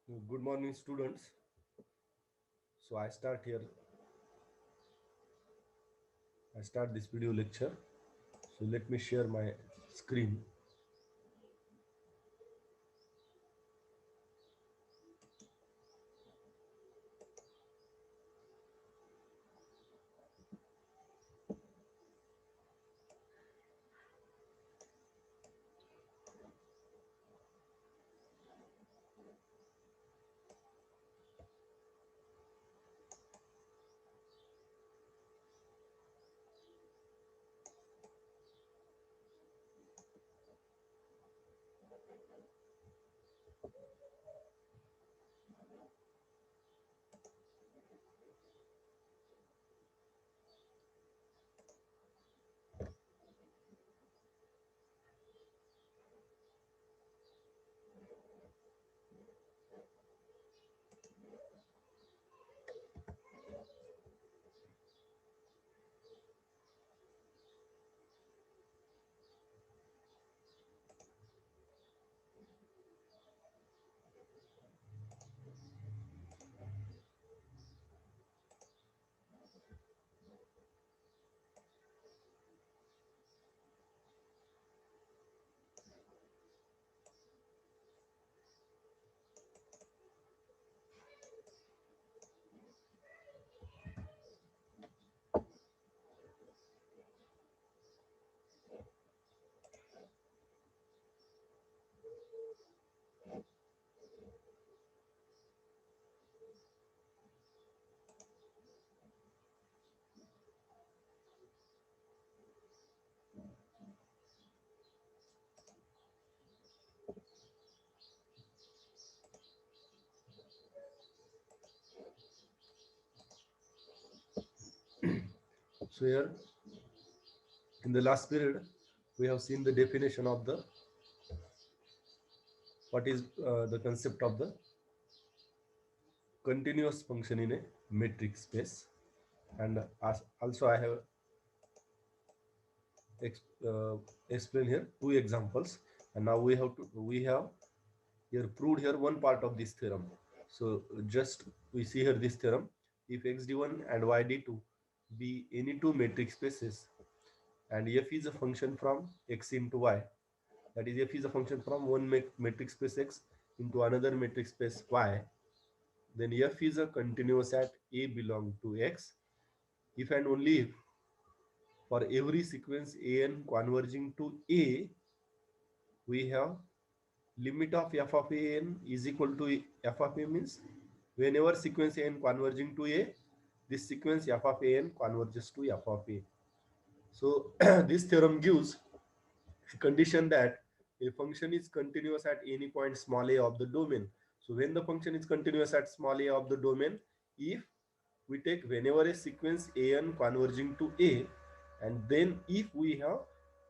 Good morning, students. So I start this video lecture. So let me share my screen. So here in the last period, we have seen the definition of the what is the concept of the continuous function in a metric space, and also I have ex, uh, explained here two examples, and now we have here proved here one part of this theorem. So just we see here this theorem: if x d1 and y d2 be any two metric spaces, and f is a function from x into y, that is f is a function from one metric space x into another metric space y, then f is a continuous at a belong to x if and only if for every sequence an converging to a, we have limit of f of an is equal to f of a, means whenever sequence n converging to a, this sequence f of an converges to f of a. So this theorem gives a condition that a function is continuous at any point small a of the domain. So when the function is continuous at small a of the domain, if we take whenever a sequence an converging to a, and then if we have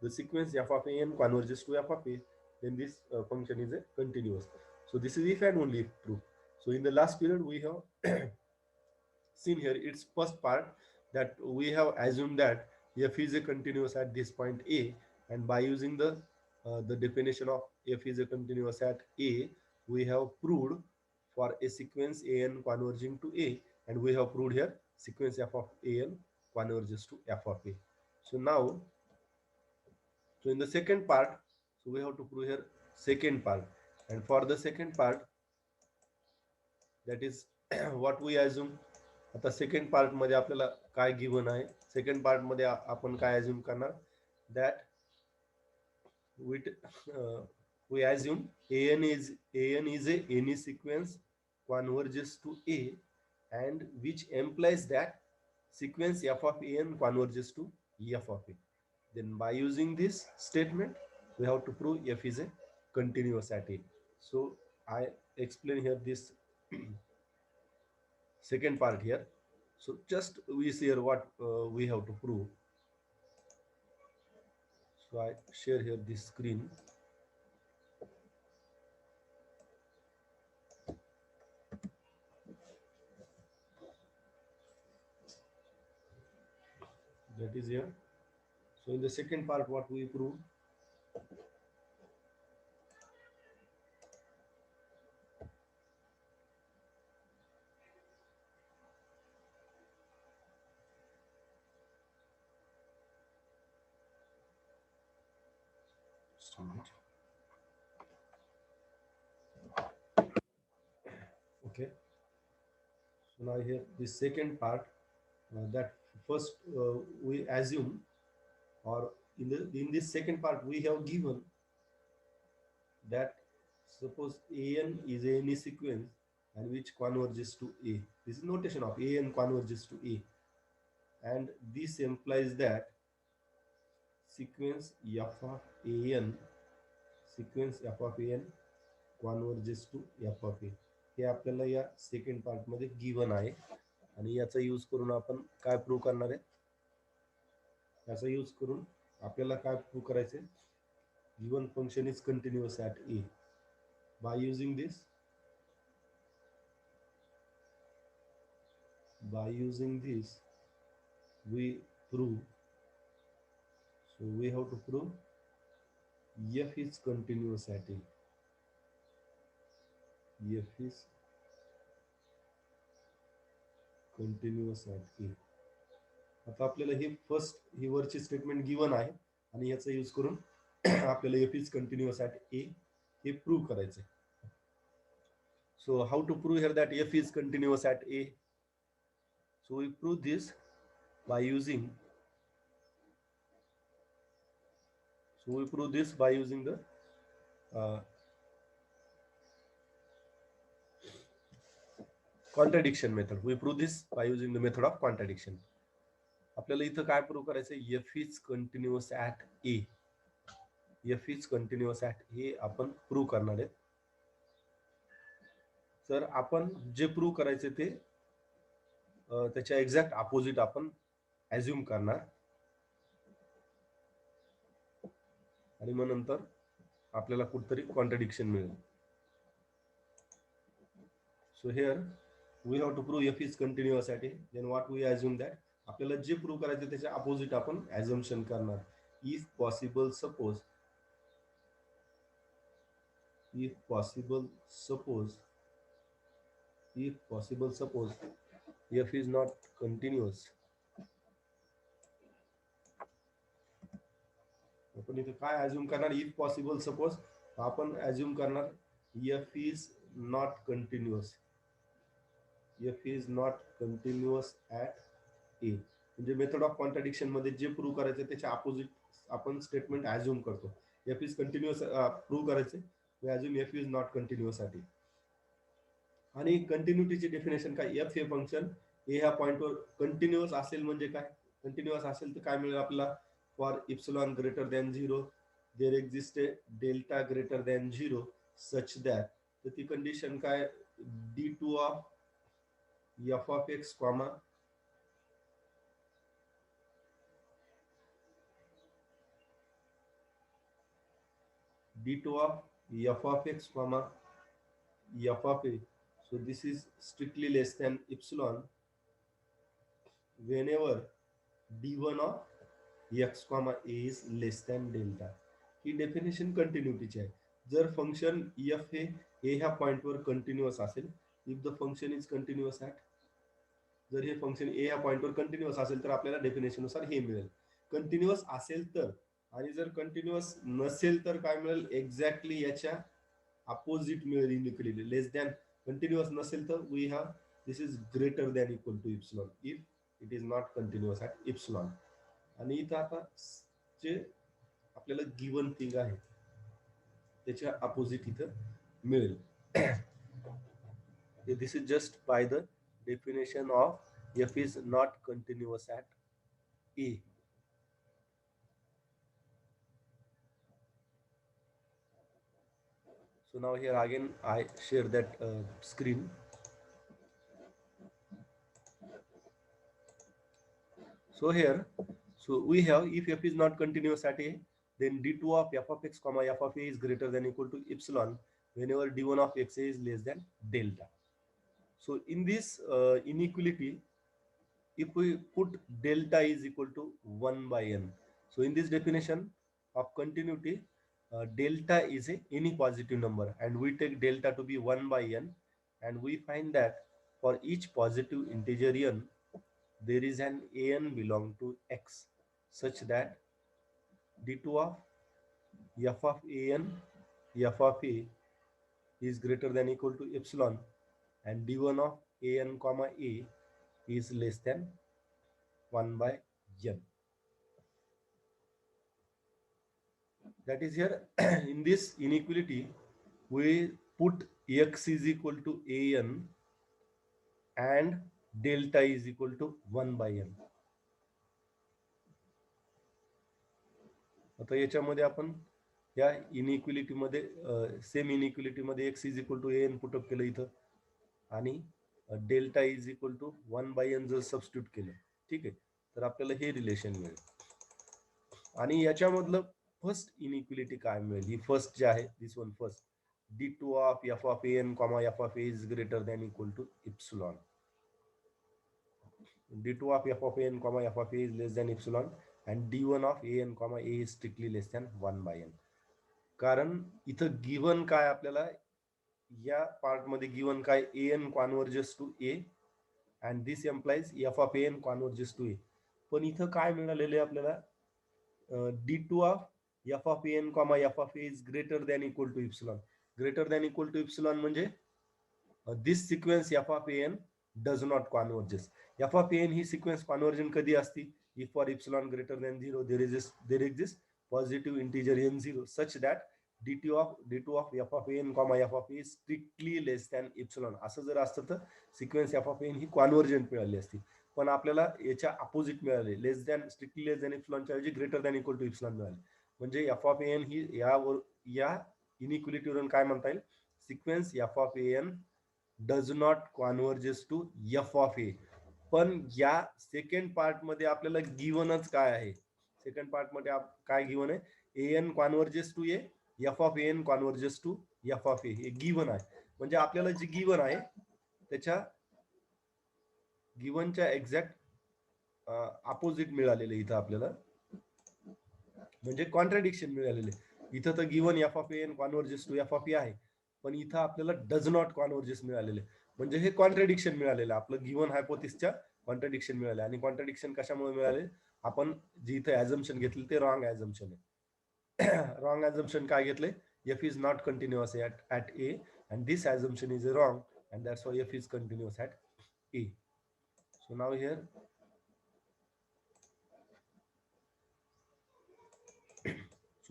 the sequence f of an converges to f of a, then this function is a continuous. So this is if and only if true. So in the last period we have seen here its first part, that we have assumed that f is a continuous at this point a, and by using the definition of f is a continuous at a, we have proved for a sequence an converging to a, and we have proved here sequence f of an converges to f of a. So now, so in the second part, so we have to prove here second part, and for the second part, that is what we assume. आता second part मध्ये आपल्याला काय given आहे, second part मध्ये आपण काय assume करणार, that with we assume an is a any sequence converges to a, and which implies that sequence f of an converges to f of a. Then by using this statement, we have to prove f is a continuous at a. So I explain here this second part here. So just we see here what we have to prove. So I share here this screen. That is here. So in the second part, what we prove, Just a minute. Okay. So now here the second part, that first we assume, or in this second part we have given that suppose an is any sequence and which converges to a. This is notation of an converges to a, and this implies that sequence f of an sequence f of an converges to f of a. हे आपल्याला या second part मध्ये given आहे आणि याचा use करून आपण काय प्रूव्ह करणार आहे. याचा यूज करून आपल्याला काय प्रूव्ह करायचे. Given function is continuous at a. by using this we prove. So we have to prove f is continuous at a. f is continuous at a. आता आपल्याला हे फर्स्ट ही वरची स्टेटमेंट गिवन आहे आणि याचा यूज करून आपल्याला f is continuous at a हे प्रूव्ह करायचं आहे. So how to prove here that f is continuous at a? So we prove this by using the contradiction method. We prove this by using the method of contradiction. आपल्याला इथं काय prove करायचं. f is continuous at a. f is continuous at a आपण prove करणार आहे. तर आपण जे प्रूव्ह करायचे ते त्याच्या एक्झॅक्ट अपोजिट आपण ॲज्युम करणार आणि मग नंतर आपल्याला कुठतरी कॉन्ट्रडिक्शन मिळेल. So here we have to prove f is continuous at a. Then what we assume that. आपल्याला जे प्रूव्ह करायचे त्याच्या अपोजिट आपण ॲझम्पशन करणार. If possible suppose f is not continuous. आपण इथे काय ॲज्युम करणार. इफ पॉसिबल सपोज आपण ॲज्युम करणार f is not continuous. f is not continuous at a. म्हणजे मेथड ऑफ कॉन्ट्रडिक्शन मध्ये जे प्रूव्ह करायचे त्याच्या अपोजिट आपण स्टेटमेंट ॲज्युम करतो. f is continuous प्रूव्ह करायचे. we assume f is not continuous at a. आणि कंटिन्युटीची डेफिनेशन काय. f हे फंक्शन a ह्या पॉइंटवर कंटिन्युअस असेल म्हणजे काय. कंटिन्युअस असेल तर काय मिळेल आपल्याला. For epsilon greater than 0 there exist A delta greater than 0 such that. तर ती कंडिशन काय. d2 of f of x comma d2 of f of x comma f of a. So this is strictly less than epsilon whenever d1 of x comma a is less than delta. ही definition कंटिन्युटीची आहे. जर function f हे a ह्या पॉइंटवर continuous असेल. If the function is continuous at. जर हे फंक्शन a ह्या पॉइंटवर कंटिन्युअस असेल तर आपल्याला डेफिनेशननुसार हे मिळेल. कंटिन्युअस असेल तर. आणि जर कंटिन्युअस नसेल तर काय मिळेल. एक्झॅक्टली याच्या अपोजिट मिळेल इनइक्वलिटी. लेस दॅन. कंटिन्युअस नसेल तर we have this is greater than equal to epsilon if it is not continuous at epsilon. आणि इथं आता जे आपल्याला गिवन थिंग आहे त्याच्या अपोजिट इथं मिळेल. This is just by the definition of f is not continuous at a. So now here again I share that screen. So here, so we have if f is not continuous at a, then d2 of f of x comma f of a is greater than equal to epsilon whenever d1 of x a is less than delta. So in this inequality, if we put delta is equal to 1 by n. So in this definition of continuity, delta is any positive number and we take delta to be 1 by n, and we find that for each positive integer n there is an an belong to x such that d2 of f of an, f of a is greater than equal to epsilon, and d1 of an comma a is less than 1 by n. That is here in this inequality, we put x is equal to an and delta is equal to 1 by n. आता याच्यामध्ये आपण या इनइक्विलिटी मध्ये same inequality मध्ये x is equal to an put up केलं इथं, आणि delta is equal to 1 by N जर सबस्टिट्यूट केलं, ठीक आहे, तर आपल्याला हे रिलेशन मिळेल. आणि याच्यामधलं फर्स्ट इनइक्विलिटी काय मिळेल, ही फर्स्ट जे आहे this one first, d2 of f of an comma f of a is greater than equal to epsilon. d2 of f of an comma f of a is less than epsilon, and d1 of an comma a is strictly less than 1 by n. कारण इथं given काय आपल्याला या part मध्ये given काय an converges to a and this implies f of an converges to a. पण इथं काय मिळालेलं आहे आपल्याला, d2 of f of an comma f of a is greater than equal to epsilon. greater than equal to epsilon म्हणजे this sequence f of an does not converges. f of an he sequence convergent कधी असती, if for epsilon greater than 0 there exists positive integer n0 such that d2 of f of an comma f of a is strictly less than epsilon. असं जर असतं तर sequence f of an ही convergent मिळाली असती, पण आपल्याला याच्या अपोजिट मिळाले, less than strictly less than इप्सिलॉनच्या ऐवजी greater than equal to epsilon मिळाले. म्हणजे f of an ही या इनइक्विलिटीवरून काय म्हणता येईल, sequence f of an does not converges to f of a. पण या सेकंड पार्ट मध्ये आपल्याला गिव्हनच काय आहे, सेकंड पार्ट मध्ये काय गिव्हन आहे, an converges to a, f of an converges to f of a, हे गिव्हन आहे. म्हणजे आपल्याला जे गिव्हन आहे त्याच्या गिव्हनच्या एक्झॅक्ट अपोजिट मिळालेले इथं आपल्याला, म्हणजे कॉन्ट्रडिक्शन मिळालेले. इथं तर given f of an converges to f of a आहे, पण इथं आपल्याला डज नॉट कॉन्व्हर्जेस मिळालेले, म्हणजे हे कॉन्ट्रडिक्शन मिळालेलं, आपलं गिव्हन हायपोथिसच्या कॉन्ट्रडिक्शन मिळाले. आणि कॉन्ट्रडिक्शन कशामुळे मिळाले, आपण जे इथं ऍझम्पशन घेतले ते रॉंग ऍझम्पशन आहे. रॉंग ऍझम्पशन काय घेतले, f is not continuous at a, and this assumption is wrong, and that's why f is continuous at a. So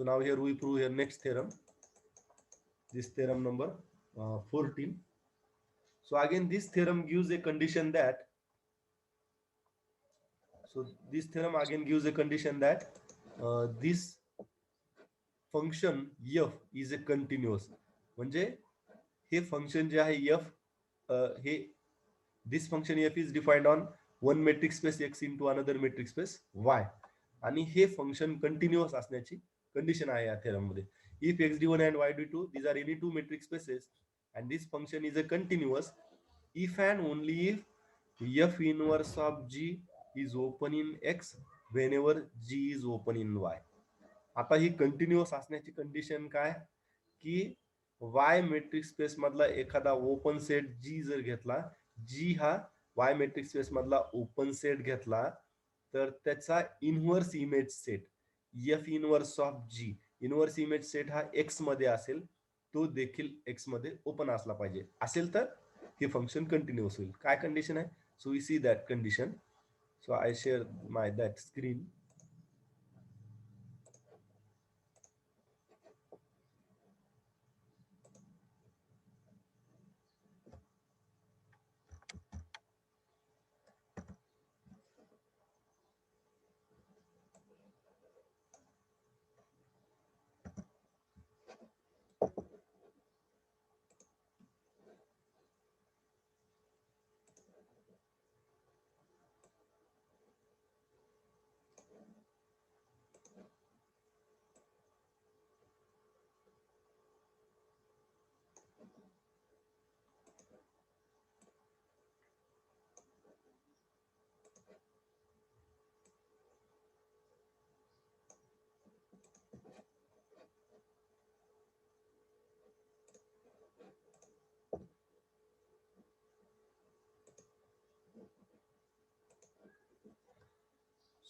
now here we prove here next theorem, this theorem number 14. So again this theorem gives a condition that, this function f is a continuous. म्हणजे हे function जे आहे f, हे this function f is defined on one metric space x into another metric space y, आणि हे function continuous असण्याची condition आहे या थेरम मध्ये. If x_d1 and y_d2 these are any two metric spaces and this function is a continuous if and only if f inverse of g is open in x whenever g is open in y. आता ही continuous असण्याची condition काय, की y metric space मधला एखादा open set जी जर घेतला, G हा y metric space मधला ओपन सेट घेतला, तर त्याचा inverse image set f inverse of G, inverse image set हा x मध्ये असेल, तो देखील x मध्ये ओपन असला पाहिजे, असेल तर हे फंक्शन कंटिन्युअस होईल. काय कंडिशन आहे, so we see that condition. So I share my that screen.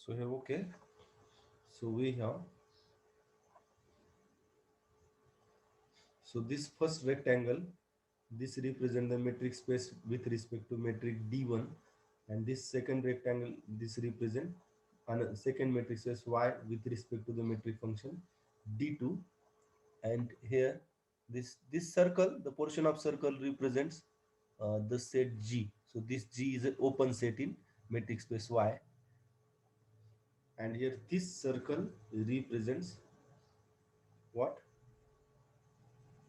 So here, okay. So we have So this first rectangle, this represent the metric space with respect to metric D1, and this second rectangle, this represent another second metric space y with respect to the metric function D2. And here this circle, the portion of circle represents the set G. So this G is an open set in metric space Y, and here this circle represents what?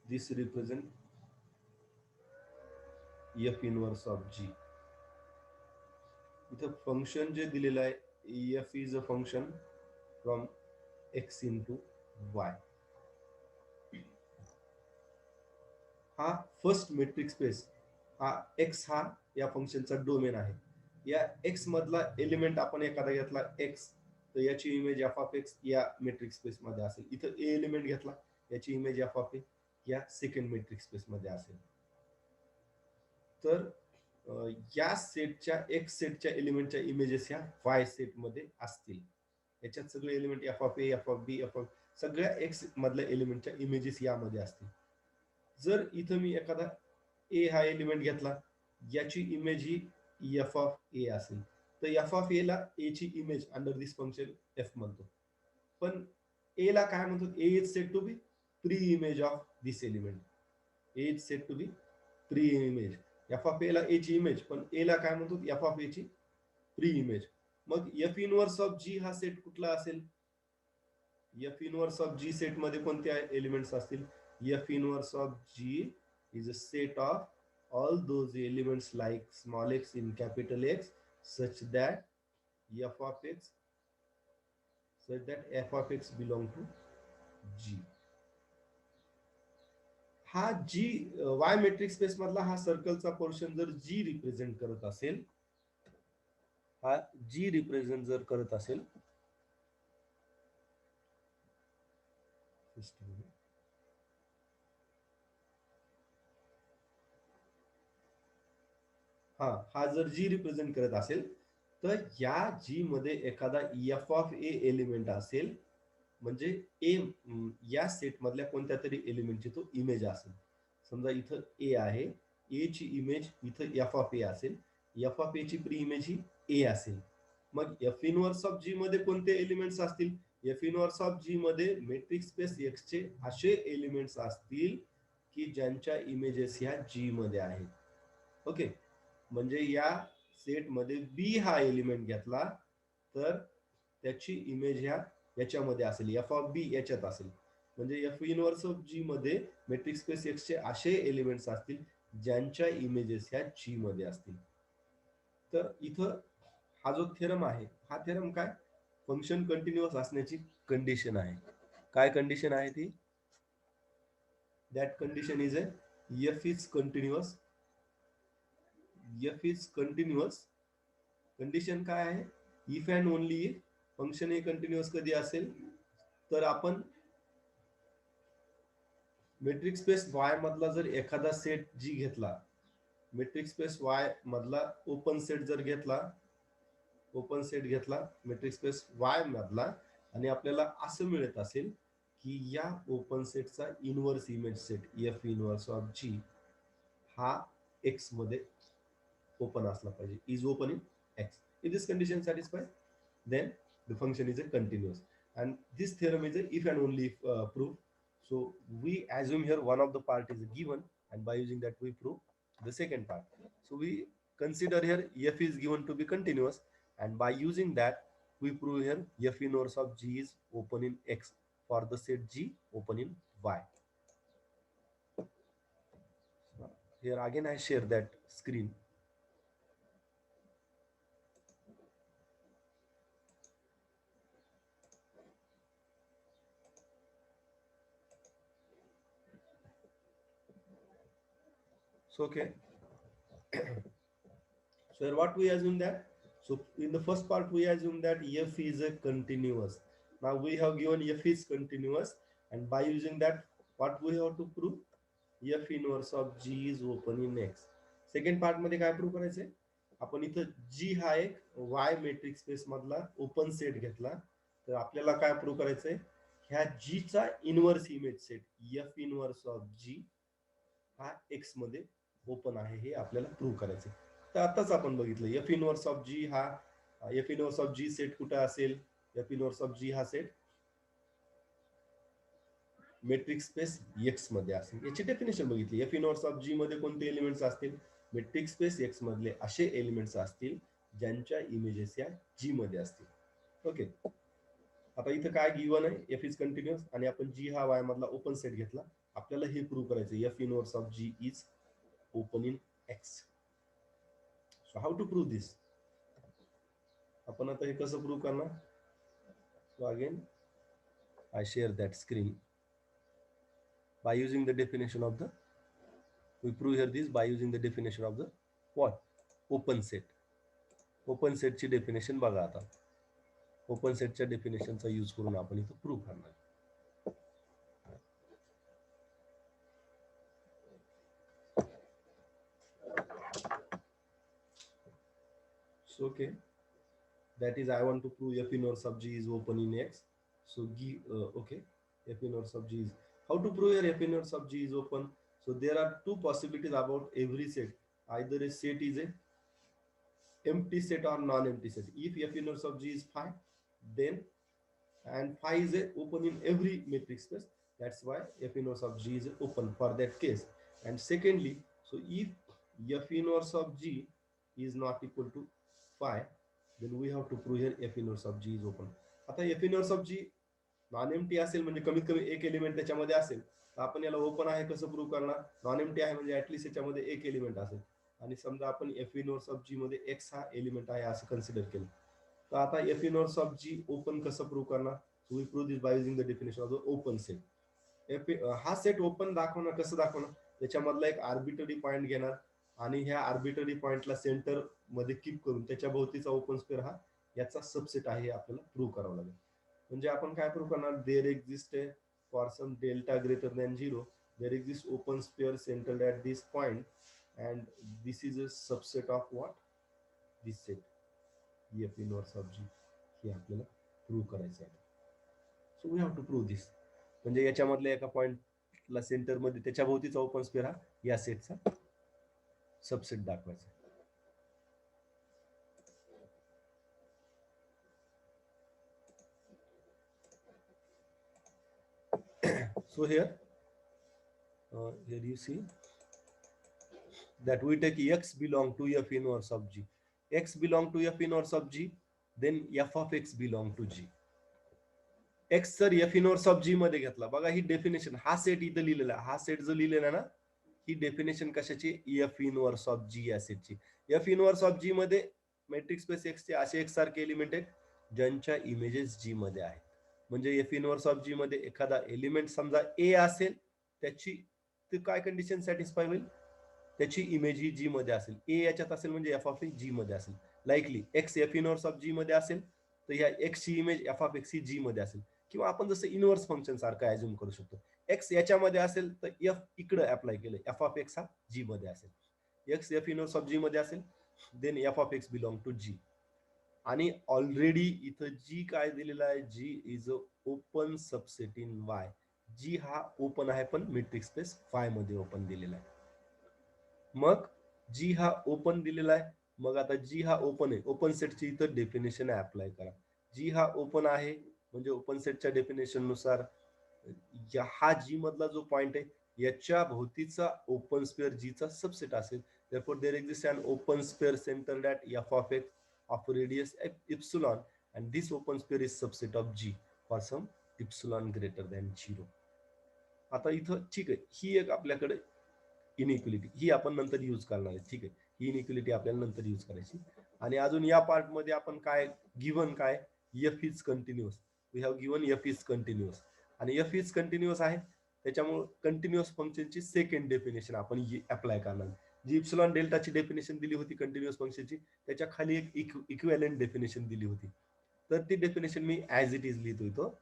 This represent F inverse of G. इथं function जे दिलेलं आहे F is a function from x into y. हा first metric space, हा x हा या फंक्शनचा domain आहे. या x मधला एलिमेंट आपण एखादा घेतला x, तर याची इमेज f ऑफ x या मेट्रिक स्पेस मध्ये असेल. इथं a एलिमेंट घेतला, याची इमेज f ऑफ a या सेकंड मेट्रिक स्पेस मध्ये असेल. तर या सेटच्या एक्स सेटच्या एलिमेंटच्या इमेजेस ह्या वाय सेट मध्ये असतील. याच्यात सगळे element F of A, F of B, F of सगळ्या एक्स मधल्या एलिमेंटच्या इमेजेस यामध्ये असतील. जर इथं मी एखादा ए हा एलिमेंट घेतला, याची इमेज ही एफ ऑफ ए असेल, तर एफ ऑफ ए ला ए ची image under this function f म्हणतो. पण ए ला काय म्हणतो? A is said to be preimage of this element. A is said to be preimage. F of a ला ए ची image, पण ए ला काय म्हणतो? एफ ऑफ ए ची प्री इमेज. मग एफ इनवर्स ऑफ जी हा set कुठला असेल? F inverse of G set मध्ये कोणते एलिमेंट्स असतील? F inverse of G is a set of all those elements like small x in capital X such that f of x belong to G. हा जी Y metric space मधला हा सर्कलचा portion जर जी represent करत असेल, हा जी represent जर करत असेल, हा जर जी रिप्रेझेंट करत असेल, तर या जी मध्ये एखादा एफ ऑफ ए एलिमेंट असेल, म्हणजे ए या सेट मधल्या कोणत्या तरी एलिमेंटची तो इमेज असेल. समजा इथं ए आहे, ए ची इमेज इथं एफ ऑफ ए असेल, एफ ऑफ ए ची प्री इमेज ही ए असेल. मग एफ इनवर्स ऑफ जी मध्ये कोणते एलिमेंट्स असतील? एफ इनवर्स ऑफ जी मध्ये मेट्रिक स्पेस एक्स चे असे एलिमेंट्स असतील की ज्यांच्या इमेजेस ह्या जी मध्ये आहेत. ओके, म्हणजे या सेट मध्ये बी हा एलिमेंट घेतला तर त्याची इमेज ह्या याच्यामध्ये असेल, एफ ऑफ बी याच्यात असेल. म्हणजे एफ इनवर्स ऑफ जी मध्ये मेट्रिक स्पेस एक्स चे असे एलिमेंट्स असतील ज्यांच्या इमेजेस ह्या जी मध्ये असतील. तर इथं हा जो थेरम आहे, हा थेरम काय? फंक्शन कंटिन्युअस असण्याची कंडिशन आहे. काय कंडिशन आहे ती? That condition is F is continuous. F is continuous condition काय आहे? If and only if function हे कंटिन्युअस कधी असेल, तर आपण मेट्रिक स्पेस वाय मधला जर एखादा सेट जी घेतला, मेट्रिक स्पेस वाय मधला ओपन सेट जर घेतला, ओपन सेट घेतला मेट्रिक स्पेस वाय मधला, आणि आपल्याला असं मिळत असेल की या ओपन सेटचा inverse image set f inverse of जी हा एक्स मध्ये ओपन असला पाहिजे, is open in x. If this condition satisfied, then the function is a continuous. And this theorem is a if and only if proof. So we assume here one of the part is given, and by using that we prove the second part. So we consider here f is given to be continuous, and by using that we prove here f inverse of g is open in x for the set g open in y. So here again I share that screen. So okay. So here what we assume that, so in the first part we assume that f is a continuous. Now we have given f is continuous, and by using that what we have to prove? f inverse of g is open in x. Second part मध्ये काय prove करायचंय? आपण इथं g हा एक y metric space मधला open set घेतला, तर आपल्याला काय प्रूव्ह करायचंय ह्या G चा inverse image set F inverse of G हा X मध्ये ओपन आहे हे आपल्याला प्रूव्ह करायचं. तर आताच आपण बघितलं F इनव्हर्स ऑफ G हा F inverse of G set कुठे असेल? F इनव्हर्स ऑफ G हा सेट मेट्रिक स्पेस X मध्ये असेल. याची डेफिनेशन बघितली. F इनव्हर्स ऑफ G मध्ये कोणते एलिमेंट्स असतील? मेट्रिक स्पेस X मधले असे एलिमेंट्स असतील ज्यांच्या इमेजेस या G मध्ये असतील. ओके. आता इथं काय गिवन आहे? F इज कंटिन्युअस आणि आपण G हा Y मधला ओपन सेट घेतला. आपल्याला हे प्रूव्ह करायचं F inverse of G is open in X. So how to prove this? आपण आता हे कसं प्रूव्ह करणार? So again I share that screen by using the definition of the, we prove here this by using the definition of the what? Open set. Open सेटची definition बघा आता. Open सेटच्या डेफिनेशनचा use करून आपण इथं प्रूव्ह करणार. So okay, that is I want to prove F inverse of G is open in X. So okay, F inverse of G is, how to prove here F inverse of G is open? So there are two possibilities about every set. Either a set is a empty set or non-empty set. If F inverse of G is phi, then and phi is a open in every metric space. That's why F inverse of G is open for that case. And secondly, so if F inverse of G is not equal to phi, then we have to prove here F inverse of G is open. आता F inverse of G non empty असेल म्हणजे कमीत कमी एक element त्याच्यामध्ये असेल तर आपण याला ओपन आहे कसं प्रूव्ह करणार? नॉन एम्प्टी आहे म्हणजे ऍटलीस्ट याच्यामध्ये एक एलिमेंट असेल आणि समजा आपण F इनवर्स ऑफ G मध्ये X हा एलिमेंट आहे असं कन्सिडर केलं तर आता F inverse of G open कसं प्रूव्ह करणार? We prove this by using the definition of the open set. हा सेट ओपन दाखवणार कसं दाखवणार? त्याच्यामधला एक आर्बिटरी पॉईंट घेणार आणि ह्या आर्बिटरी पॉईंटला सेंटर मध्ये कीप करून त्याच्या भोवतीचा ओपन स्क्वेअर हा याचा सबसेट आहे आपल्याला प्रूव्ह करावं लागेल. म्हणजे आपण काय प्रूव्ह करणार? There exist for some delta greater than 0 there exist open square centred at this point and this is a subset of what? This set F inverse of G हे आपल्याला प्रूव्ह करायचं आहे. So we have to prove this. म्हणजे याच्यामधल्या एका पॉइंटला centre मध्ये त्याच्या भोवतीचा ओपन स्क्वेअर हा या सेटचा सबसेट दाखवायचा. So here you see that we take X belong to F inverse of G. X belong to F inverse of G, then F of X belong to G. X जर F inverse of G मध्ये घेतला बघा ही definition हा set इथं लिहिलेला हा set जो लिहिलेला ना ही डेफिनेशन कशाची? F इनवर्स ऑफ G या सेटची. F इनवर्स ऑफ G मध्ये मॅट्रिक्स स्पेस X चे असे एक सारखे एलिमेंट आहेत ज्यांच्या इमेजेस G मध्ये आहेत. म्हणजे F इनवर्स ऑफ G मध्ये एखादा एलिमेंट समजा A असेल त्याची ते काय कंडिशन सॅटिस्फाय होईल? त्याची इमेज ही G मध्ये असेल. A याच्यात असेल म्हणजे F ऑफ X G मध्ये असेल. Likely X F inverse of G मध्ये असेल तर ह्या X ची image F of X he G मध्ये असेल. किंवा आपण जसं इनवर्स फंक्शन सारखं ऍझ्युम करू शकतो. X याच्यामध्ये असेल तर F इकडे अप्लाय केलं F ऑफ X हा G मध्ये असेल. X F inverse of G मध्ये असेल then F of X belong to G. आणि ऑलरेडी इथं G काय दिलेला आहे? G is a open subset in Y. G हा ओपन आहे पण मेट्रिक स्पेस फाय मध्ये ओपन दिलेला आहे. मग G हा ओपन दिलेला आहे. मग आता G हा ओपन आहे. ओपन सेटची इथं डेफिनेशन अप्लाय करा. G हा ओपन आहे म्हणजे ओपन सेटच्या डेफिनेशन नुसार हा G मधला जो पॉइंट आहे याच्या भोवतीचा ओपन स्क्वेअर G चा सबसेट असेल. Therefore there exists an open sphere centered at F of X of radius epsilon and this open sphere is subset of G for some epsilon greater than 0. आता इथं ठीक आहे ही एक आपल्याकडे inequality ही आपण नंतर यूज करणार आहे. ठीक आहे ही इनइक्वलिटी आपल्याला नंतर यूज करायची. आणि अजून या पार्ट मध्ये आपण काय गिवन काय F is continuous. We have given F is continuous आणि F इज कंटिन्युअस आहे त्याच्यामुळे कंटिन्युअस फंक्शनची सेकंड डेफिनेशन आपण अप्लाय करणार. जी इप्सिलॉन डेल्टाची डेफिनेशन दिली होती कंटिन्युअस फंक्शनची त्याच्या खाली एक इक्विव्हॅलेंट डेफिनेशन दिली होती. तर ती definition me as it is लिहितो इथं.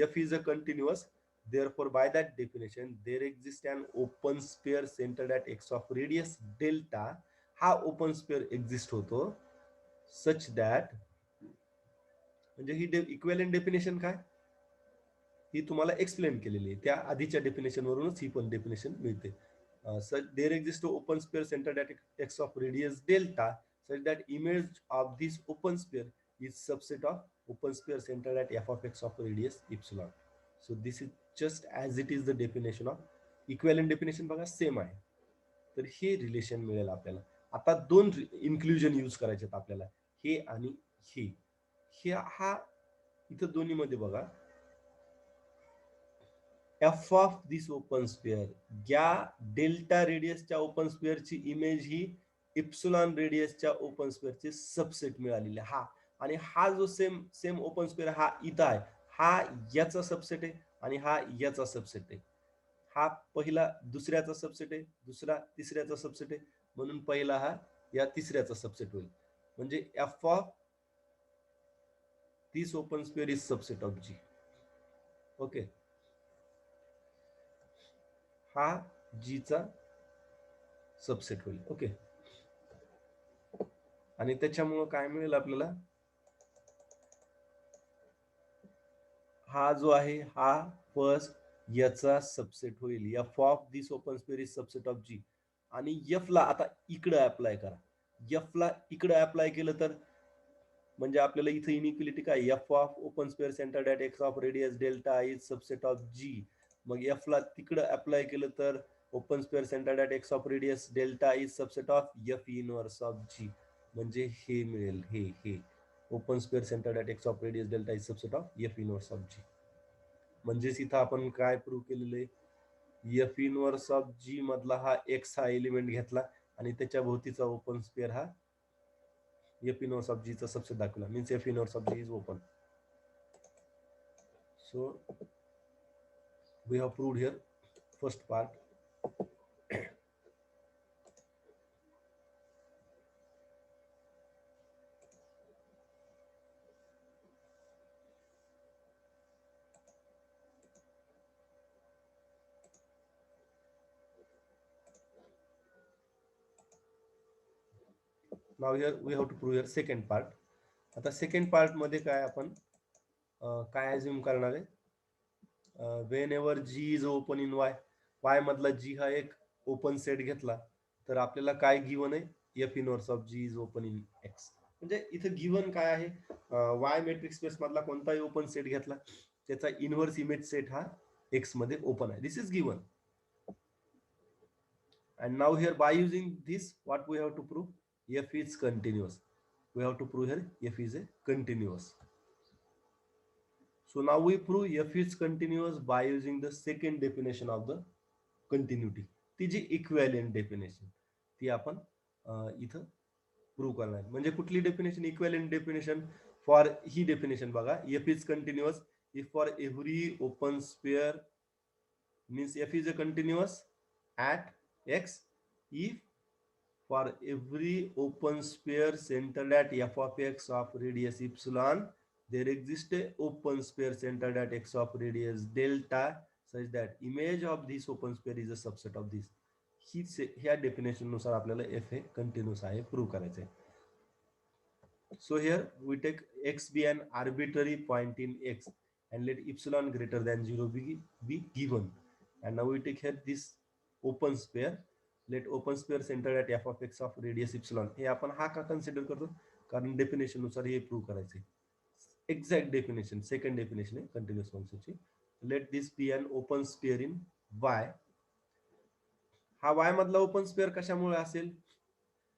F is a continuous, therefore by that definition there exists an open sphere centered at x of radius delta. हा ओपन स्पेअर एक्झिस्ट होतो सच दॅट म्हणजे ही equivalent definition काय ही तुम्हाला explain केलेली आहे. त्या आधीच्या डेफिनेशन वरूनच ही पण डेफिनेशन मिळते. Such there exists an open sphere centered at x of radius delta such that image of this open sphere is subset of open sphere centered at f of x of radius epsilon. So this is just as it is the definition of equivalent definition बघा same आहे. तर हे relation मिळेल आपल्याला. आता दोन inclusion use करायचे आहेत आपल्याला, हे आणि हे. हा इथं दोन्ही मध्ये बघा, F of this open spare, या डेल्टा रेडियसच्या ओपन स्पेअरची इमेज ही इप्सिलॉन रेडियसच्या ओपन स्पेअरचे सबसेट मिळालेले. हा आणि हा जो सेम सेम ओपन स्पेअर हा इथं आहे, हा याचा सबसेट आहे आणि हा याचा सबसेट आहे. हा पहिला दुसऱ्याचा सबसेट आहे, दुसरा तिसऱ्याचा सबसेट आहे, म्हणून पहिला हा या तिसऱ्याचा सबसेट होईल. म्हणजे F of this open sphere is subset of G. Okay, हा जीचा सबसेट होईल. ओके, आणि त्याच्यामुळं काय मिळेल आपल्याला, हा जो आहे हा फर्स्ट याचा सबसेट होईल. F of this open sphere is subset of g. आणि एफ ला आता इकडे अप्लाय करा. एफ ला इकडे अप्लाय केलं तर म्हणजे आपल्याला इथं इनइक्वालिटी काय, f of open sphere centred at x of radius delta is subset of g. मग एफ ला तिकडे अप्लाय केलं तर open sphere centred at x of radius delta is subset of f inverse of g. म्हणजे हे मिळेल, हे open sphere centred at x of radius delta is subset of f inverse of g. म्हणजेच इथं आपण काय प्रूव्ह केलेलं आहे, एफ इनवर्स ऑफ जी मधला हा एक्स हा एलिमेंट घेतला आणि त्याच्या भोवतीचा ओपन स्पेअर हा एफ इनवर्स ऑफ जी चा सबसेट दाखवला. Means F inverse of G is open. So we have proved here first part. Now here we have to prove here second part. आता second part मध्ये काय आपण काय assume करणार आहे, whenever G is open in Y, Y मधला G हा एक ओपन सेट घेतला तर आपल्याला काय गिवन आहे, F inverse of G is open in X. म्हणजे इथं गिवन काय आहे, वाय मेट्रिक स्पेस मधला कोणताही ओपन सेट घेतला त्याचा इनव्हर्स इमेज सेट हा एक्स मध्ये ओपन आहे. This is given. And now here by using this what we have to prove, f is continuous. We have to prove here f is a continuous. So now we prove f is continuous by using the second definition of the continuity. ती जी equivalent definition ती आपण इथं prove करणार. म्हणजे कुठली definition, equivalent definition for he definition बघा, f is continuous if for every open sphere means f is a continuous at x if for every open sphere centered at f of x of radius epsilon there exists a open sphere centered at x of radius delta such that image of this open sphere is a subset of this. ह्या definition नुसार आपल्याला f हे continuous आहे prove करायचं आहे. So here we take x be an arbitrary point in x and let epsilon greater than 0 be given. And now we take here this open sphere, let open sphere centered at f of x of radius epsilon. हे आपण हा का consider करतो, कारण definition नुसार हे prove करायचे. Exact definition, second definition आहे कंटिन्युअस फंक्शनची. Let this be an open sphere in y. हा y मधला ओपन स्पेअर कशामुळे असेल,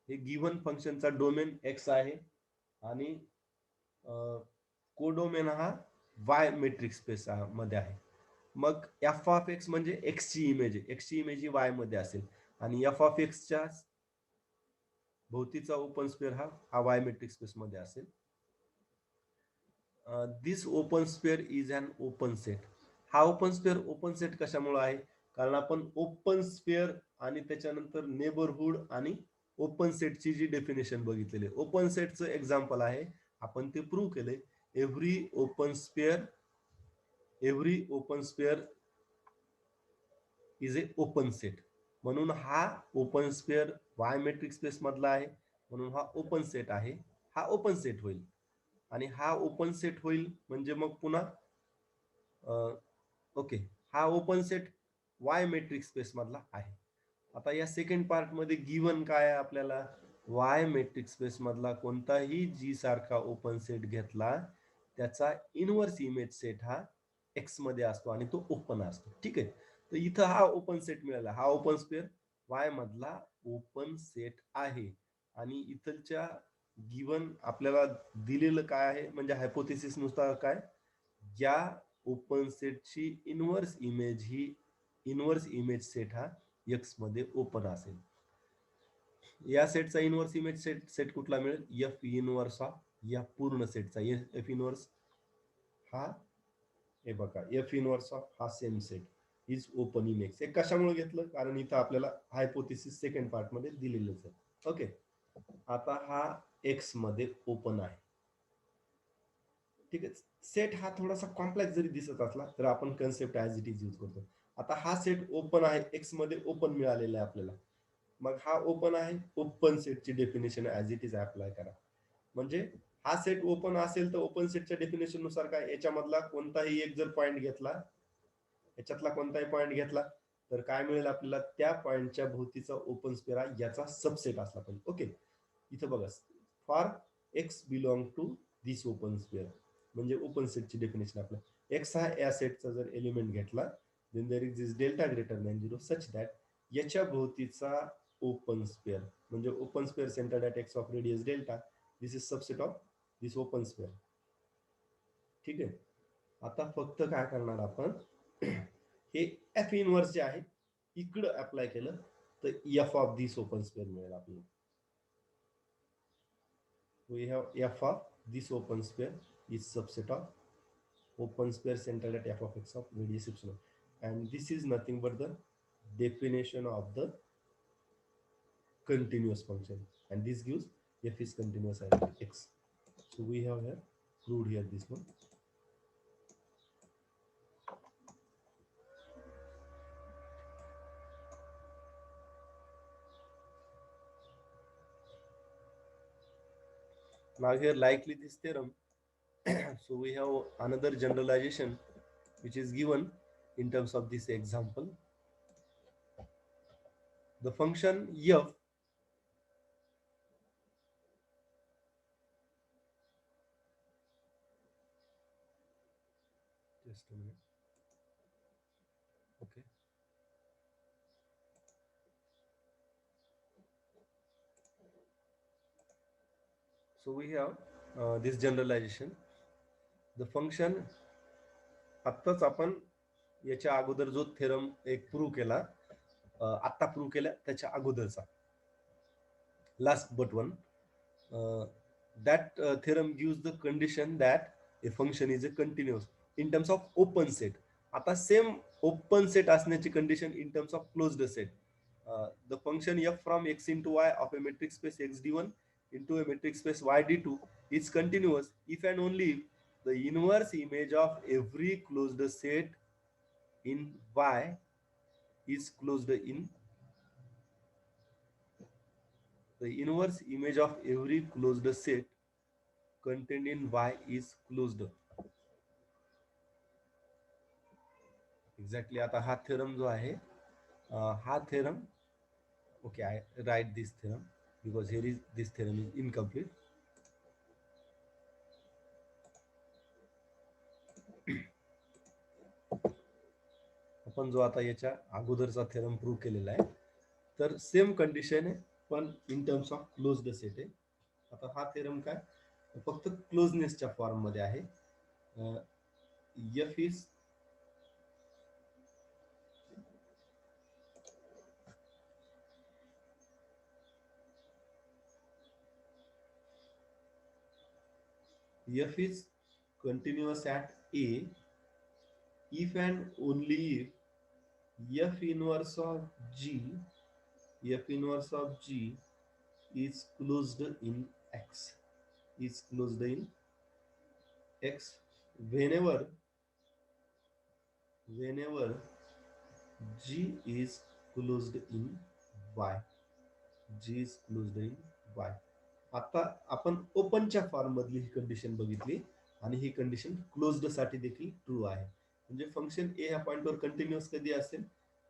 हे गिव्हन फंक्शनचा डोमेन x आहे आणि कोडोमेन हा वाय मेट्रिक स्पेस मध्ये आहे. मग एफ ऑफ एक्स म्हणजे एक्स ची इमेज आहे, एक्स ची इमेज ही वाय मध्ये असेल आणि एफ ऑफ एक्सच्या भोवतीचा ओपन स्पेअर हा वाय मेट्रिक स्पेस मध्ये असेल. This open sphere is an open set. हा ओपन सेट कशामुळे आहे, कारण आपण ओपन स्पेअर आणि त्याच्यानंतर नेबरहुड आणि ओपन सेटची जी डेफिनेशन बघितलेली, ओपन सेटचं एक्झाम्पल आहे, आपण ते प्रूव्ह केले. Every open sphere is a open set. म्हणून हा open sphere Y metric space मधला आहे, म्हणून हा ओपन सेट आहे, हा ओपन सेट होईल. आणि हा ओपन सेट होईल म्हणजे मग पुन्हा ओके, हा open set Y metric space मधला आहे. आता या सेकंड पार्ट मध्ये गिवन काय आहे आपल्याला, वाय मेट्रिक स्पेस मधला कोणताही जी सारखा ओपन सेट घेतला त्याचा इनव्हर्स इमेज सेट हा एक्स मध्ये असतो आणि तो ओपन असतो. ठीक आहे, तर इथं हा ओपन सेट मिळाला, हा ओपन स्पेअर वाय मधला ओपन सेट आहे. आणि इथलच्या गिवन आपल्याला दिलेलं काय आहे, म्हणजे हायपोथेसिस नुसार काय, या ओपन सेटची इनव्हर्स इमेज सेट हा एक्स मध्ये ओपन असेल. या सेटचा इनव्हर्स इमेज सेट कुठला मिळेल, एफ इनव्हर्स ऑफ या पूर्ण सेटचा. एफ इनव्हर्स हा, हे बघा, एफ इनव्हर्स ऑफ हा same set is open in x. हे कशामुळे घेतलं, कारण इथं आपल्याला हायपोथेसिस सेकंड पार्ट मध्ये दिलेलंच आहे. ओके, आता हा एक्स मध्ये ओपन आहे. ठीक आहे, सेट हा थोडासा कॉम्प्लेक्स जरी दिसत असला तर आपण concept as it is use करतो. आता हा सेट ओपन आहे, एक्स मध्ये ओपन मिळालेला आहे आपल्याला. मग हा ओपन आहे, ओपन सेटची definition as it is apply करा. म्हणजे हा सेट ओपन असेल तर ओपन सेटच्या डेफिनेशन नुसार काय, याच्यामधला कोणताही एक जर पॉईंट घेतला, याच्यातला कोणताही पॉईंट घेतला तर काय मिळेल आपल्याला, त्या पॉईंटच्या भोवतीचा ओपन स्पेअर हा याचा सबसेट असला पाहिजे. ओके, इथं बघा, for x belong to this open sphere, म्हणजे ओपन सेटची डेफिनेशन आपल्या, एक्स हा या सेटचा जर एलिमेंट घेतला, then there is this delta greater than 0 such that याच्या भोवतीचा ओपन स्पेअर, म्हणजे open sphere centred at x of radius delta, this is subset of this open sphere. ठीक आहे, आता फक्त काय करणार आपण, हे एफ इनवर्स जे आहे इकडं अप्लाय केलं तर f of this open spare मिळेल आपल्याला. we have f of this open sphere is subset of open sphere centered at f of x of radius epsilon, and this is nothing but the definition of the continuous function, and this gives f is continuous at x. So we have here proved here this one. Now here likely this theorem, so we have another generalization which is given in terms of this example. The function f just a minute. Okay, so we have this generalization. The function, आत्ताच आपण याच्या अगोदर जो theorem एक prove केला, आत्ता prove केला त्याच्या अगोदरचा, last but one, that theorem gives the condition that a function is a continuous in terms of open set. आता सेम ओपन सेट असण्याची condition in terms of closed set. The function f from x into y of a metric space xd1 into a metric space yd2 is continuous if and only if the inverse image of every closed set in y is closed in, the inverse image of every closed set contained in y is closed. Exactly, आता हा theorem जो आहे, हा theorem, okay, I write this theorem because here is this theorem is incomplete. आपण जो आता याच्या अगोदरचा थेरम प्रूव्ह केलेला आहे, तर सेम कंडिशन आहे पण in terms of closed set आहे. आता हा थेरम काय, फक्त क्लोजनेसच्या फॉर्म मध्ये आहे. F is f is continuous at a if and only if f inverse of g, f inverse of g is closed in x, is closed in x whenever g is closed in y, g is closed in y. आता आपण ओपनच्या form मधली ही condition बघितली आणि ही condition closed साठी देखील true आहे. म्हणजे function ए ह्या पॉइंटवर कंटिन्युअस कधी असेल,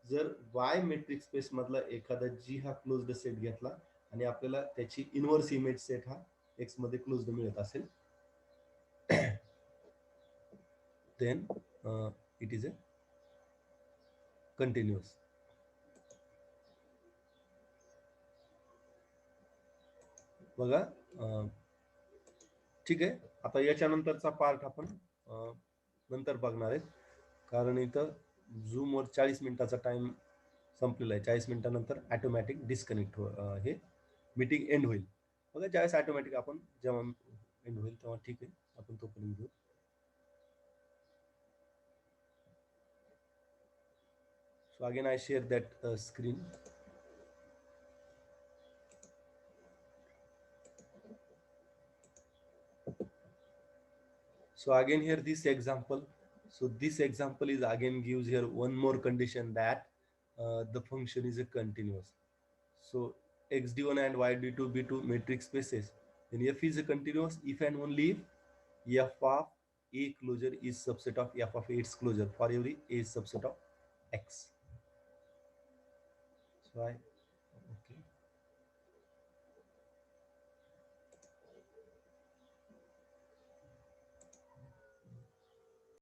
जर वाय मेट्रिक स्पेस मधला एखादा जी हा क्लोज्ड सेट घेतला आणि आपल्याला त्याची इनव्हर्स इमेज सेट हा एक्स मध्ये क्लोज्ड मिळत असेल, then it is a continuous. बघा, ठीक आहे. आता याच्यानंतरचा पार्ट आपण नंतर बघणार आहे, कारण इथं झूमवर 40 मिनिटाचा टाइम संपलेला आहे. 40 मिनिटानंतर ऑटोमॅटिक डिस्कनेक्ट हे मीटिंग एंड होईल. बघा, ज्यावेळेस ऑटोमॅटिक आपण जेव्हा एंड होईल तेव्हा ठीक आहे, आपण तोपर्यंत घेऊ. So again I share that screen. So again here this example. So this example is again gives here one more condition that the function is a continuous. So xd1 and yd2 b2 metric spaces. Then f is a continuous if and only if f of a closure is subset of f of its closure for every a is subset of x. So I okay.